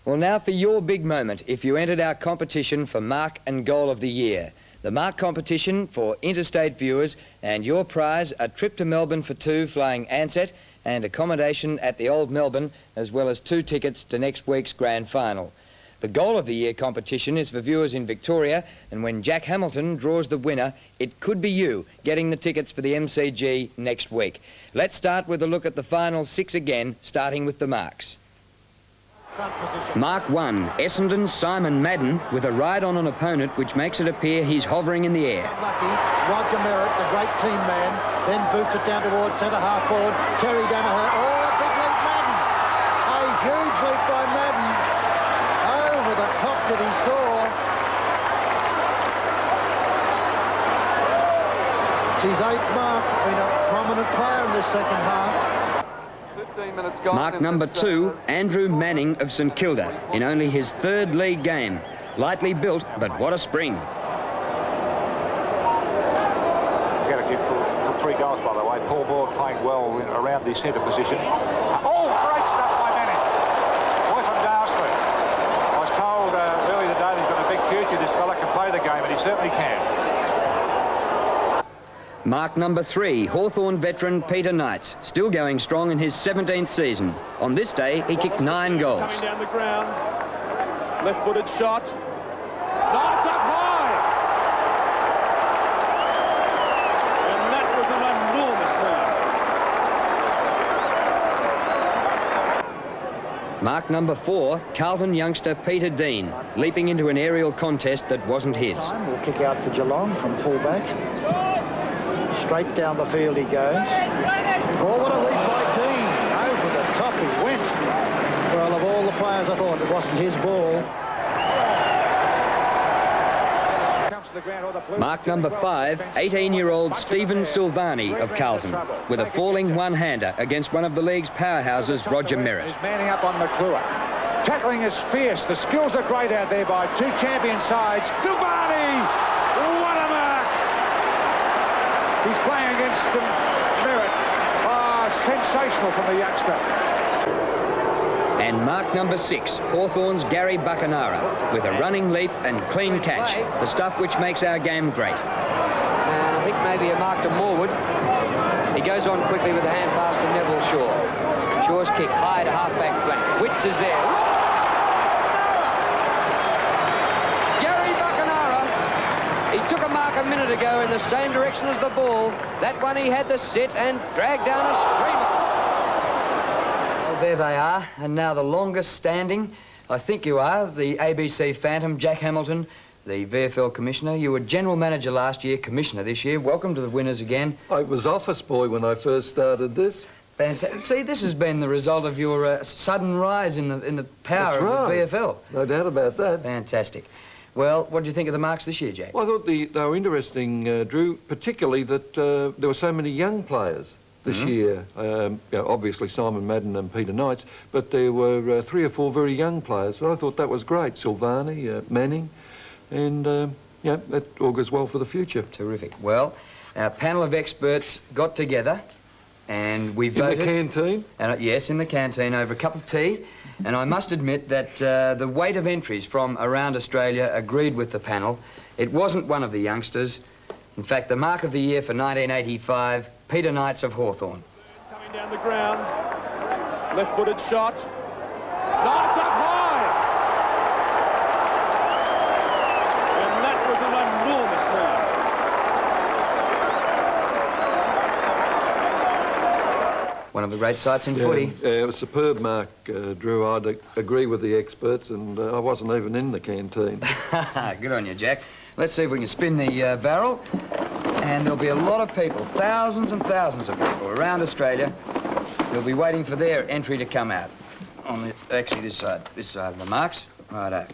Well, now for your big moment if you entered our competition for Mark and Goal of the Year. The Mark competition for interstate viewers, and your prize, a trip to Melbourne for two flying Ansett and accommodation at the Old Melbourne, as well as 2 tickets to next week's grand final. The Goal of the Year competition is for viewers in Victoria, and when Jack Hamilton draws the winner, it could be you getting the tickets for the MCG next week. Let's start with a look at the final 6 again, starting with the marks. Mark 1, Essendon's Simon Madden, with a ride on an opponent which makes it appear he's hovering in the air. Lucky, Roger Merritt, the great team man, then boots it down towards centre half forward, Terry Danaher, oh, a big leap, Madden! A huge leap by Madden, over the top that he saw. It's his 8th mark, been a prominent player in this second half. Mark number 2, Andrew Manning of St Kilda, in only his 3rd league game. Lightly built, but what a spring. Get a kid for 3 goals, by the way. Paul Moore playing well around the centre position. Oh, great stuff by Manning. Boy from Daylesford. I was told earlier today he's got a big future. This fella can play the game, and he certainly can. Mark number 3, Hawthorn veteran Peter Knights, still going strong in his 17th season. On this day, he kicked 9 goals. Coming down the ground, left-footed shot. Knights up high! And that was an enormous run. Mark number 4, Carlton youngster Peter Dean, leaping into an aerial contest that wasn't his. We'll kick out for Geelong from fullback. Straight down the field he goes. Oh, what a leap by Dean. Over the top he went. Well, of all the players, I thought it wasn't his ball. Mark number 5, 18-year-old Stephen Silvani of Carlton, with a falling one-hander against one of the league's powerhouses, Roger Merritt. He's manning up on McClure. Tackling is fierce. The skills are great out there by 2 champion sides. Silvani! What a mark! He's playing against Merritt. Ah, sensational from the youngster. And mark number 6, Hawthorn's Gary Buckenara, with a running leap and clean catch, the stuff which makes our game great. And I think maybe a mark to Morwood. He goes on quickly with the hand pass to Neville Shaw. Shaw's kick high to half-back flank. Witts is there. Gary Buckenara. He took a mark a minute ago in the same direction as the ball. That one he had the sit and dragged down a streamer. Well, there they are, and now the longest standing, I think you are, the ABC Phantom, Jack Hamilton, the VFL Commissioner. You were General Manager last year, Commissioner this year. Welcome to the winners again. I was office boy when I first started this. Fantastic. See, this has been the result of your sudden rise in the power of the VFL. No doubt about that. Fantastic. Well, what do you think of the marks this year, Jack? Well, I thought they were interesting, Drew, particularly that there were so many young players this year. Obviously Simon Madden and Peter Knights, but there were 3 or 4 very young players. But I thought that was great. Silvani, Manning, and yeah, that augurs well for the future. Terrific. Well, our panel of experts got together and we voted. In the canteen? And, yes, in the canteen over a cup of tea. And I must admit that the weight of entries from around Australia agreed with the panel. It wasn't one of the youngsters. In fact, the mark of the year for 1985, Peter Knights of Hawthorn. Coming down the ground, left-footed shot. Knights up high! And that was an enormous run. One of the great sights in footy. It was a superb mark, Drew. I'd agree with the experts, and I wasn't even in the canteen. Good on you, Jack. Let's see if we can spin the barrel. And there'll be a lot of people, thousands and thousands of people around Australia. They'll be waiting for their entry to come out. On the, actually, this side of the marks. Righto.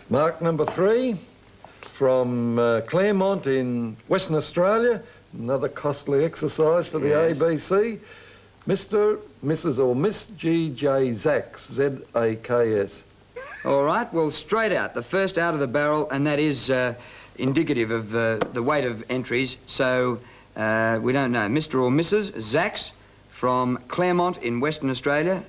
Mark number 3. From Claremont in Western Australia, another costly exercise for the ABC. Mr., Mrs. or Miss G.J. Zaks, Z-A-K-S. All right, well, straight out, the first out of the barrel, and that is indicative of the weight of entries. So We don't know. Mr. or Mrs. Zacks from Claremont in Western Australia.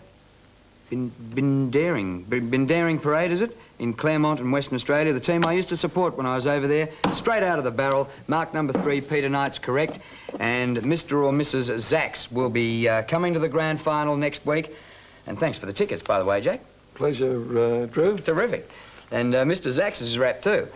In Bindaring Parade, is it? In Claremont in Western Australia. The team I used to support when I was over there. Straight out of the barrel. Mark number 3, Peter Knight's correct. And Mr. or Mrs. Zacks will be coming to the grand final next week. And thanks for the tickets, by the way, Jack. Pleasure, Drew. Terrific. And Mr. Zacks is wrapped too.